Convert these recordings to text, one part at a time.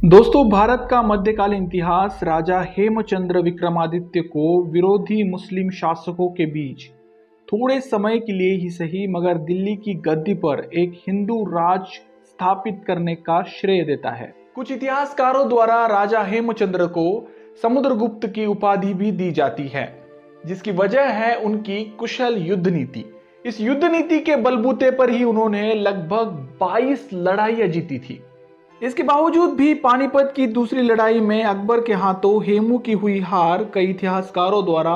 दोस्तों, भारत का मध्यकालीन इतिहास राजा हेमचंद्र विक्रमादित्य को विरोधी मुस्लिम शासकों के बीच थोड़े समय के लिए ही सही मगर दिल्ली की गद्दी पर एक हिंदू राज स्थापित करने का श्रेय देता है। कुछ इतिहासकारों द्वारा राजा हेमचंद्र को समुद्रगुप्त की उपाधि भी दी जाती है, जिसकी वजह है उनकी कुशल युद्ध नीति। इस युद्ध नीति के बलबूते पर ही उन्होंने लगभग 22 लड़ाइयां जीती थी। इसके बावजूद भी पानीपत की दूसरी लड़ाई में अकबर के हाथों हेमू की हुई हार कई इतिहासकारों द्वारा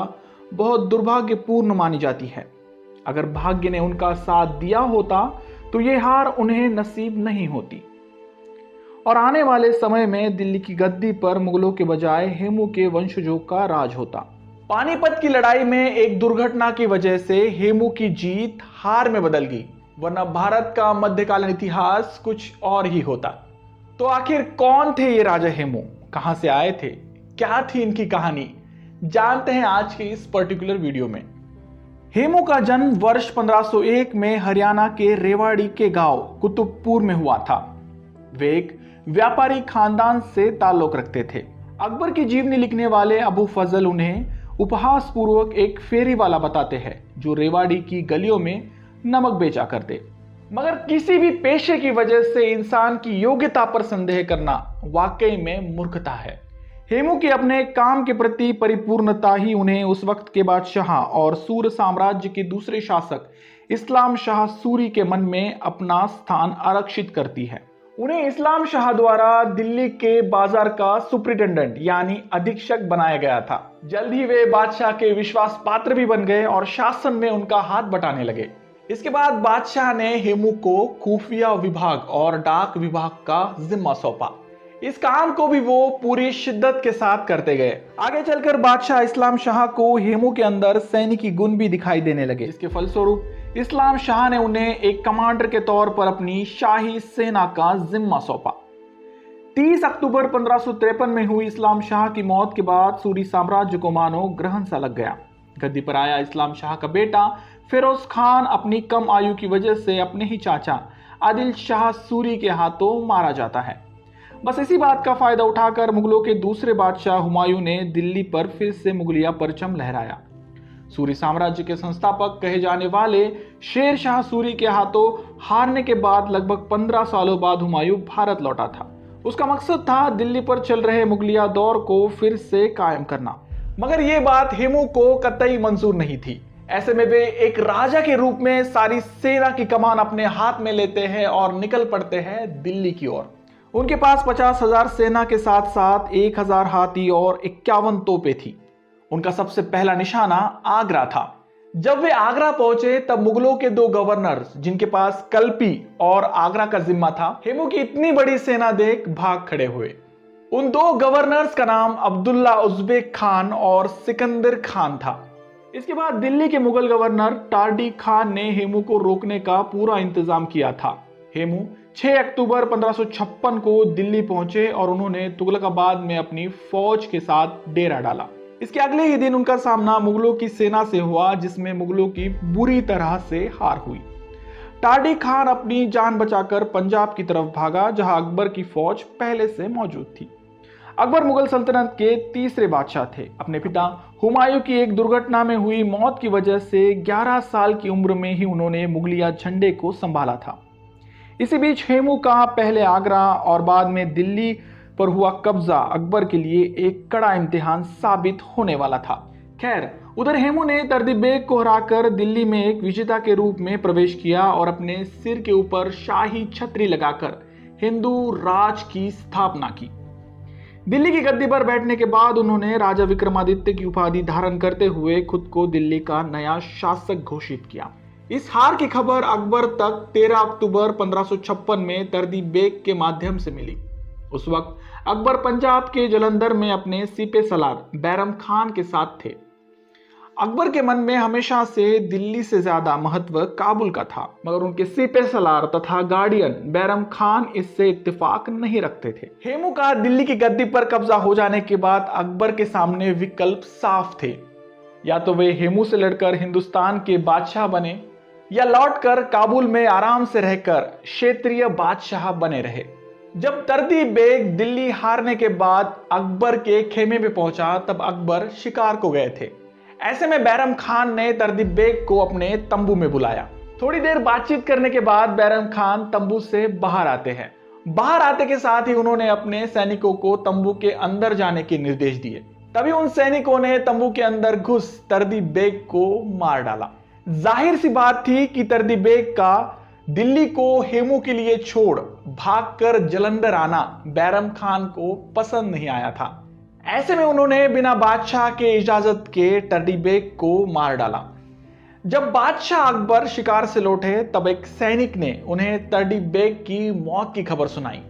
बहुत दुर्भाग्यपूर्ण मानी जाती है। अगर भाग्य ने उनका साथ दिया होता तो ये हार उन्हें नसीब नहीं होती और आने वाले समय में दिल्ली की गद्दी पर मुगलों के बजाय हेमू के वंशजों का राज होता। पानीपत की लड़ाई में एक दुर्घटना की वजह से हेमू की जीत हार में बदल गई, वरना भारत का मध्यकालीन इतिहास कुछ और ही होता। तो आखिर कौन थे ये राजा हेमू, कहां से आए थे, क्या थी इनकी कहानी, जानते हैं आज के इस पर्टिकुलर वीडियो में। हेमू का जन्म वर्ष 1501 में हरियाणा के रेवाड़ी के गांव कुतुबपुर में हुआ था। वे एक व्यापारी खानदान से ताल्लुक रखते थे। अकबर की जीवनी लिखने वाले अबू फजल उन्हें उपहास पूर्वक एक फेरी वाला बताते हैं जो रेवाड़ी की गलियों में नमक बेचा करते। मगर किसी भी पेशे की वजह से इंसान की योग्यता पर संदेह करना वाकई में मूर्खता है। हेमू के अपने काम के प्रति परिपूर्णता ही उन्हें उस वक्त के बादशाह और सूर साम्राज्य के दूसरे शासक इस्लाम शाह सूरी के मन में अपना स्थान आरक्षित करती है। उन्हें इस्लाम शाह द्वारा दिल्ली के बाजार का सुप्रिटेंडेंट यानी अधीक्षक बनाया गया था। जल्द ही वे बादशाह के विश्वास पात्र भी बन गए और शासन में उनका हाथ बटाने लगे। इसके बाद बादशाह ने हेमू को खुफिया विभाग और डाक विभाग का जिम्मा सौंपा। इस काम को भी वो पूरी शिद्दत के साथ करते गए। आगे चलकर बादशाह इस्लाम शाह को हेमू के अंदर सैनिकी गुण भी दिखाई देने लगे। इसके फलस्वरूप इस्लाम शाह ने उन्हें एक कमांडर के तौर पर अपनी शाही सेना का जिम्मा सौंपा। 30 अक्टूबर 1553 में हुई इस्लाम शाह की मौत के बाद सूरी साम्राज्य को मानो ग्रहण सा लग गया। गद्दी पर आया इस्लाम शाह का बेटा फिरोज खान अपनी कम आयु की वजह से अपने ही चाचा आदिल शाह सूरी के हाथों मारा जाता है। बस इसी बात का फायदा उठाकर मुगलों के दूसरे बादशाह हुमायूं ने दिल्ली पर फिर से मुगलिया परचम लहराया। सूरी साम्राज्य के संस्थापक कहे जाने वाले शेर शाह सूरी के हाथों हारने के बाद लगभग 15 सालों बाद हुमायूं भारत लौटा था। उसका मकसद था दिल्ली पर चल रहे मुगलिया दौर को फिर से कायम करना। मगर यह बात हेमू को कतई मंजूर नहीं थी। ऐसे में वे एक राजा के रूप में सारी सेना की कमान अपने हाथ में लेते हैं और निकल पड़ते हैं दिल्ली की ओर। उनके पास 50,000 सेना के साथ साथ 1,000 हाथी और 51 तोपें थी। उनका सबसे पहला निशाना आगरा था। जब वे आगरा पहुंचे तब मुगलों के 2 गवर्नर्स जिनके पास कल्पी और आगरा का जिम्मा था, हेमू की इतनी बड़ी सेना देख भाग खड़े हुए। उन 2 गवर्नर्स का नाम अब्दुल्ला उज़्बेक खान और सिकंदर खान था। इसके बाद दिल्ली के मुगल गवर्नर टार्डी खान ने हेमू को रोकने का पूरा इंतजाम किया था। हेमू 6 अक्टूबर 1556 को दिल्ली पहुंचे और उन्होंने तुगलकाबाद में अपनी फौज के साथ डेरा डाला। इसके अगले ही दिन उनका सामना मुगलों की सेना से हुआ, जिसमें मुगलों की बुरी तरह से हार हुई। टार्डी खान अपनी जान बचाकर पंजाब की तरफ भागा, जहां अकबर की फौज पहले से मौजूद थी। अकबर मुगल सल्तनत के तीसरे बादशाह थे। अपने पिता हुमायूं की एक दुर्घटना में हुई मौत की वजह से 11 साल की उम्र में ही उन्होंने मुगलिया झंडे को संभाला था। इसी बीच हेमू का पहले आगरा और बाद में दिल्ली पर हुआ कब्जा अकबर के लिए एक कड़ा इम्तिहान साबित होने वाला था। खैर, उधर हेमू ने तरदीब बेग को हराकर दिल्ली में एक विजेता के रूप में प्रवेश किया और अपने सिर के ऊपर शाही छतरी लगाकर हिंदू राज की स्थापना की। दिल्ली की गद्दी पर बैठने के बाद उन्होंने राजा विक्रमादित्य की उपाधि धारण करते हुए खुद को दिल्ली का नया शासक घोषित किया। इस हार की खबर अकबर तक 13 अक्टूबर 1556 में तरदीब बेग के माध्यम से मिली। उस वक्त अकबर पंजाब के जलंधर में अपने सीपे सलार बैरम खान के साथ थे। अकबर के मन में हमेशा से दिल्ली से ज्यादा महत्व काबुल का था, मगर उनके सीपे सलार तथा गार्डियन बैरम खान इससे इत्तेफाक नहीं रखते थे। हेमू का दिल्ली की गद्दी पर कब्जा हो जाने के बाद अकबर के सामने विकल्प साफ थे। या तो वे हेमू से लड़कर हिंदुस्तान के बादशाह बने या लौटकर काबुल में आराम से रहकर क्षेत्रीय बादशाह बने रहे। जब तर्दी बेग दिल्ली हारने के बाद अकबर के खेमे में पहुंचा तब अकबर शिकार को गए थे। ऐसे में बैरम खान ने तर्दी बेग को अपने तंबू में बुलाया। थोड़ी देर बातचीत करने के बाद बैरम खान तंबू से बाहर आते हैं। बाहर आते के साथ ही उन्होंने अपने सैनिकों को तंबू के अंदर जाने के निर्देश दिए। तभी उन सैनिकों ने तंबू के अंदर घुस तर्दी बेग को मार डाला। जाहिर सी बात थी कि तर्दी बेग का दिल्ली को हेमू के लिए छोड़ भागकर जलंधर आना बैरम खान को पसंद नहीं आया था। ऐसे में उन्होंने बिना बादशाह के इजाजत के तर्दी बेग को मार डाला। जब बादशाह अकबर शिकार से लौटे तब एक सैनिक ने उन्हें तर्दी बेग की मौत की खबर सुनाई।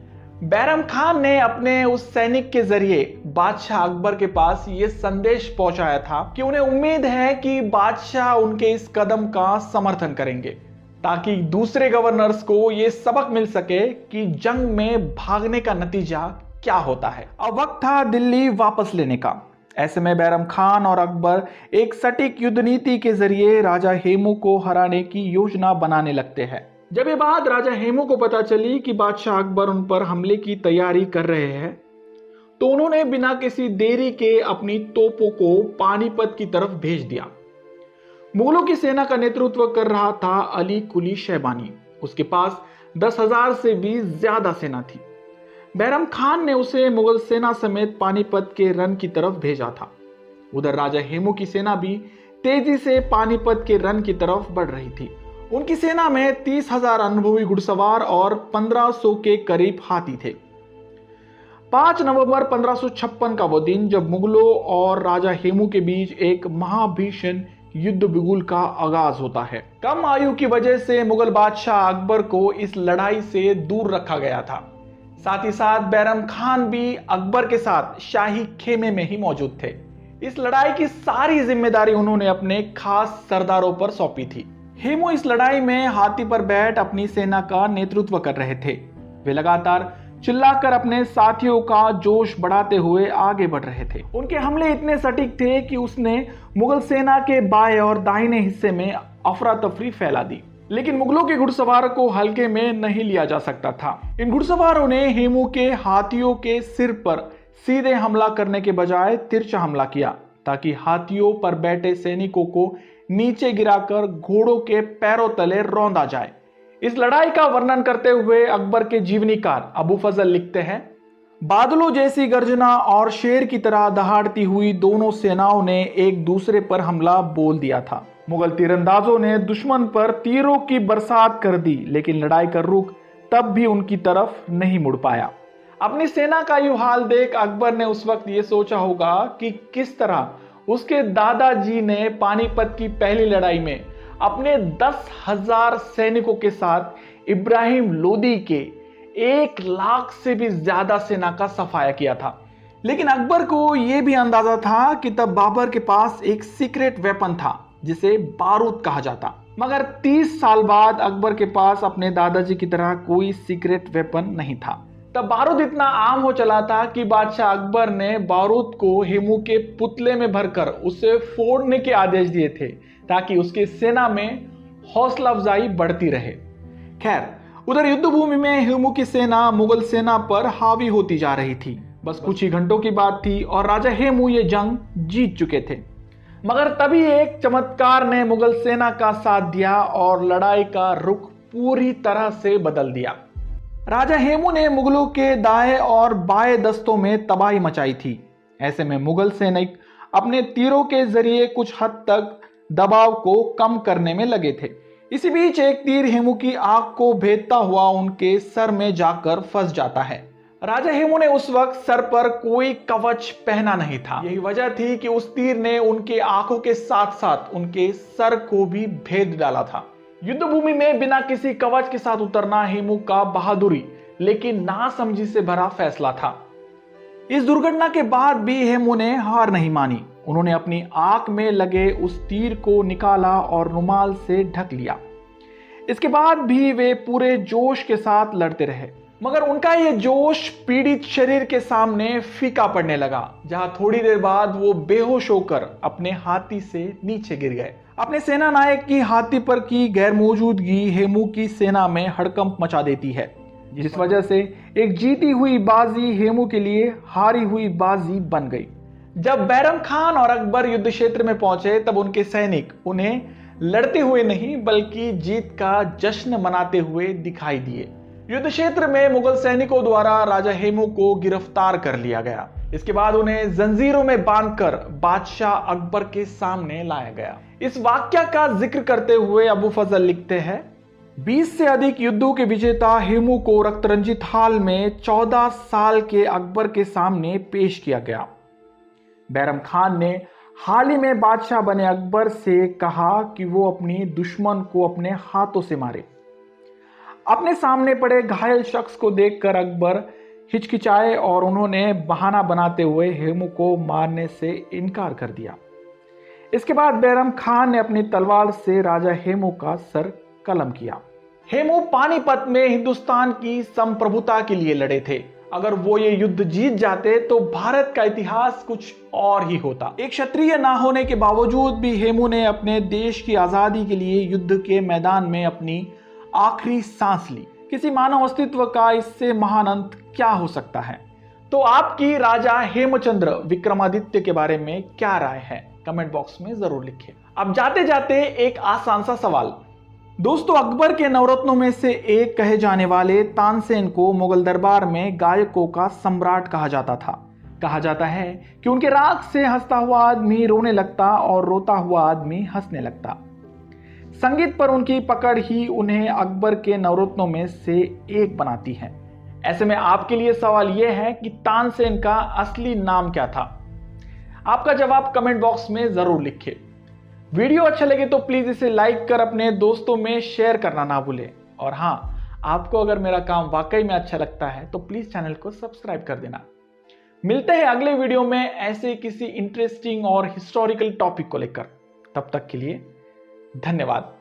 बैरम खान ने अपने उस सैनिक के जरिए बादशाह अकबर के पास यह संदेश पहुंचाया था कि उन्हें उम्मीद है कि बादशाह उनके इस कदम का समर्थन करेंगे, ताकि दूसरे गवर्नर्स को यह सबक मिल सके कि जंग में भागने का नतीजा क्या होता है। अब वक्त था दिल्ली वापस लेने का। ऐसे में बैरम खान और अकबर एक सटीक युद्ध नीति के जरिए राजा हेमू को हराने की योजना बनाने लगते हैं। जब ये बात राजा हेमू को पता चली कि बादशाह अकबर उन पर हमले की तैयारी कर रहे हैं, तो उन्होंने बिना किसी देरी के अपनी तोपों को पानीपत की तरफ भेज दिया। मुगलों की सेना का नेतृत्व कर रहा था अली कुली शैबानी। उसके पास 10,000 से भी ज्यादा सेना थी। बैरम खान ने उसे मुगल सेना समेत पानीपत के रन की तरफ भेजा था। उधर राजा हेमू की सेना भी तेजी से पानीपत के रन की तरफ बढ़ रही थी। उनकी सेना में 30,000 अनुभवी घुड़सवार और 1500 के करीब हाथी थे। 5 नवंबर 1556 का वो दिन जब मुगलों और राजा हेमू के बीच एक महाभीषण युद्ध बिगुल का आगाज होता है। कम आयु की वजह से मुगल बादशाह अकबर को इस लड़ाई से दूर रखा गया था। साथ ही साथ बैरम खान भी अकबर के साथ शाही खेमे में ही मौजूद थे। इस लड़ाई की सारी जिम्मेदारी उन्होंने अपने खास सरदारों पर सौंपी थी। हेमू इस लड़ाई में हाथी पर बैठ अपनी सेना का नेतृत्व कर रहे थे। वे लगातार चिल्लाकर अपने साथियों का जोश बढ़ाते हुए आगे बढ़ रहे थे। उनके हमले इतने सटीक थे कि उसने मुगल सेना के बाएं और दाहिने हिस्से में अफरा तफरी फैला दी। लेकिन मुगलों के घुड़सवार को हल्के में नहीं लिया जा सकता था। इन घुड़सवारों ने हेमू के हाथियों के सिर पर सीधे हमला करने के बजाय तिरछा हमला किया, ताकि हाथियों पर बैठे सैनिकों को नीचे गिराकर घोड़ों के पैरों तले रौंदा जाए। इस लड़ाई का वर्णन करते हुए अकबर के जीवनीकार अबू फजल लिखते हैं, बादलों जैसी गर्जना और शेर की तरह दहाड़ती हुई दोनों सेनाओं ने एक दूसरे पर हमला बोल दिया था। मुगल तीरंदाजों ने दुश्मन पर तीरों की बरसात कर दी, लेकिन लड़ाई का रुख तब भी उनकी तरफ नहीं मुड़ पाया। अपनी सेना का यूं हाल देख अकबर ने उस वक्त ये सोचा होगा कि किस तरह उसके दादाजी ने पानीपत की पहली लड़ाई में अपने 10,000 सैनिकों के साथ इब्राहिम लोदी के 1 लाख से भी ज्यादा सेना का सफाया किया था। लेकिन अकबर को यह भी अंदाजा था कि तब बाबर के पास एक सीक्रेट वेपन था जिसे बारूद कहा जाता। मगर 30 साल बाद अकबर के पास अपने दादाजी की तरह कोई सीक्रेट वेपन नहीं था। तब बारूद इतना आम हो चला था कि बादशाह अकबर ने बारूद को हेमू के पुतले में भरकर उसे फोड़ने के आदेश दिए थे, ताकि उसकी सेना में हौसला अफजाई बढ़ती रहे। खैर, उधर युद्ध भूमि में हेमू की सेना मुगल सेना पर हावी होती जा रही थी। बस कुछ ही घंटों की बात थी और राजा हेमू ये जंग जीत चुके थे। मगर तभी एक चमत्कार ने मुगल सेना का साथ दिया और लड़ाई का रुख पूरी तरह से बदल दिया। राजा हेमू ने मुगलों के दाएं और बाएं दस्तों में तबाही मचाई थी। ऐसे में मुगल सैनिक अपने तीरों के जरिए कुछ हद तक दबाव को कम करने में लगे थे। इसी बीच एक तीर हेमू की आंख को भेदता हुआ उनके सर में जाकर फंस जाता है। राजा हेमू ने उस वक्त सर पर कोई कवच पहना नहीं था। यही वजह थी कि उस तीर ने उनके आंखों के साथ साथ उनके सर को भी भेद डाला था। युद्ध भूमि में बिना किसी कवच के साथ उतरना हेमू का बहादुरी लेकिन नासमझी से भरा फैसला था। इस दुर्घटना के बाद भी हेमू ने हार नहीं मानी। उन्होंने अपनी आंख में लगे उस तीर को निकाला और रुमाल से ढक लिया। इसके बाद भी वे पूरे जोश के साथ लड़ते रहे, मगर उनका यह जोश पीड़ित शरीर के सामने फीका पड़ने लगा, जहां थोड़ी देर बाद वो बेहोश होकर अपने हाथी से नीचे गिर गए। अपने सेना नायक की हाथी पर की गैर मौजूदगी हेमू की सेना में हड़कंप मचा देती है। जिस वजह से एक जीती हुई बाजी हेमू के लिए हारी हुई बाजी बन गई। जब बैरम खान और अकबर युद्ध क्षेत्र में पहुंचे तब उनके सैनिक उन्हें लड़ते हुए नहीं बल्कि जीत का जश्न मनाते हुए दिखाई दिए। युद्ध क्षेत्र में मुगल सैनिकों द्वारा राजा हेमू को गिरफ्तार कर लिया गया। इसके बाद उन्हें जंजीरों में बांधकर बादशाह अकबर के सामने लाया गया। इस वाक्य का जिक्र करते हुए अबू फजल लिखते हैं, 20 से अधिक युद्धों के विजेता हेमू को रक्तरंजित हाल में 14 साल के अकबर के सामने पेश किया गया। बैरम खान ने हाल ही में बादशाह बने अकबर से कहा कि वो अपनी दुश्मन को अपने हाथों से मारे। अपने सामने पड़े घायल शख्स को देखकर अकबर हिचकिचाए और उन्होंने बहाना बनाते हुए हेमू को मारने से इनकार कर दिया। इसके बाद बैरम खान ने अपनी तलवार से राजा हेमू का सर कलम किया। हेमू पानीपत में हिंदुस्तान की संप्रभुता के लिए लड़े थे। अगर वो ये युद्ध जीत जाते तो भारत का इतिहास कुछ और ही होता। एक क्षत्रिय ना होने के बावजूद भी हेमू ने अपने देश की आजादी के लिए युद्ध के मैदान में अपनी आखिरी सांस ली। किसी मानव अस्तित्व का इससे महान अंत क्या हो सकता है? तो आपकी राजा हेमचंद्र विक्रमादित्य के बारे में क्या राय है? कमेंट बॉक्स में जरूर लिखिए। अब जाते जाते एक आसान सा सवाल। दोस्तों, अकबर के नवरत्नों में से एक कहे जाने वाले तानसेन को मुगल दरबार में गायकों का सम्राट कहा जाता था। कहा जाता है कि उनके राग से हंसता हुआ आदमी रोने लगता और रोता हुआ आदमी हंसने लगता। संगीत पर उनकी पकड़ ही उन्हें अकबर के नवरत्नों में से एक बनाती है। ऐसे में आपके लिए सवाल यह है कि तानसेन का असली नाम क्या था? आपका जवाब कमेंट बॉक्स में जरूर लिखिए। वीडियो अच्छा लगे तो प्लीज इसे लाइक कर अपने दोस्तों में शेयर करना ना भूलें। और हाँ, आपको अगर मेरा काम वाकई में अच्छा लगता है तो प्लीज चैनल को सब्सक्राइब कर देना। मिलते हैं अगले वीडियो में ऐसे किसी इंटरेस्टिंग और हिस्टोरिकल टॉपिक को लेकर। तब तक के लिए धन्यवाद।